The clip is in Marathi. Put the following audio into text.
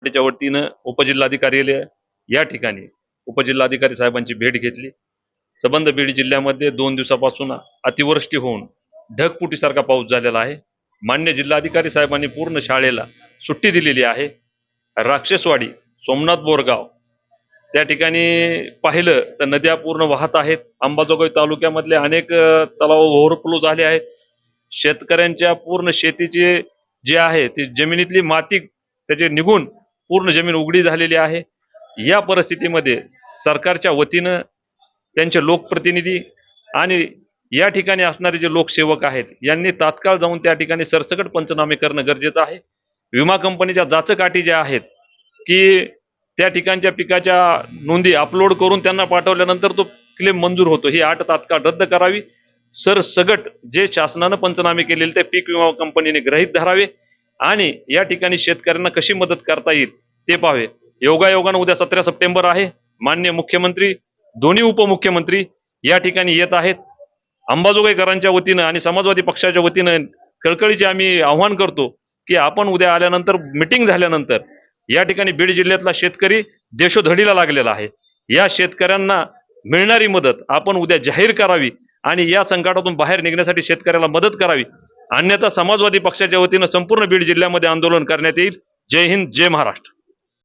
त्याच्या वतीनं उपजिल्हाधिकारी या ठिकाणी उपजिल्हाधिकारी साहेबांची भेट घेतली। संबंध बीड जिल्ह्यामध्ये 2 दिवसापासून अतिवृष्टी होऊन ढगफुटीसारखा पाऊस झालेला आहे। मान्य जिल्हाधिकारी साहेबांनी पूर्ण शाळेला सुट्टी दिलेली आहे। राक्षसवाडी, सोमनाथ बोरगाव त्या ठिकाणी पाहिलं तर नद्या पूर्ण वाहत आहेत। अंबाजोगाई तालुक्यामधले अनेक तलाव ओव्हरफ्लो झाले आहेत। शेतकऱ्यांच्या पूर्ण शेतीची जे आहे ती जमिनीतली माती त्याचे निघून पूर्ण जमीन उघडी झालेली आहे। या परिस्थितीमध्ये सरकारच्या वतीनं त्यांचे लोकप्रतिनिधी आणि या ठिकाणी असणारे जे लोकसेवक आहेत यांनी तात्काळ जाऊन त्या ठिकाणी सरसकट पंचनामे करणं गरजेचं आहे। विमा कंपनीच्या जाचक ज्या आहेत की त्या ठिकाणच्या पिकाच्या नोंदी अपलोड करून त्यांना पाठवल्यानंतर तो क्लेम मंजूर होतो, ही अट तात्काळ रद्द करावी। सरसगट जे शासनानं पंचनामे केलेले ते पीक विमा कंपनीने गृहीत धरावे आणि या ठिकाणी शेतकऱ्यांना कशी मदत करता येईल ते पाहावे। योगायोगानं उद्या 17 सप्टेंबर आहे। माननीय मुख्यमंत्री, दोन्ही उपमुख्यमंत्री या ठिकाणी येत आहेत। अंबाजोगाईकरांच्या वतीनं आणि समाजवादी पक्षाच्या वतीनं कळकळीचे आम्ही आव्हान करतो की आपण उद्या आल्यानंतर मीटिंग झाल्यानंतर या ठिकाणी बीड जिल्ह्यातला शेतकरी देशोधडीला लागलेला आहे। या शेतकऱ्यांना मिळणारी मदत आपण उद्या जाहीर करावी आणि या संकटातून बाहेर निघण्यासाठी शेतकऱ्याला मदत करावी, अन्यथा समाजवादी पक्षाच्या वतीनं संपूर्ण बीड जिल्ह्यामध्ये आंदोलन करण्यात येईल। जय हिंद, जय महाराष्ट्र।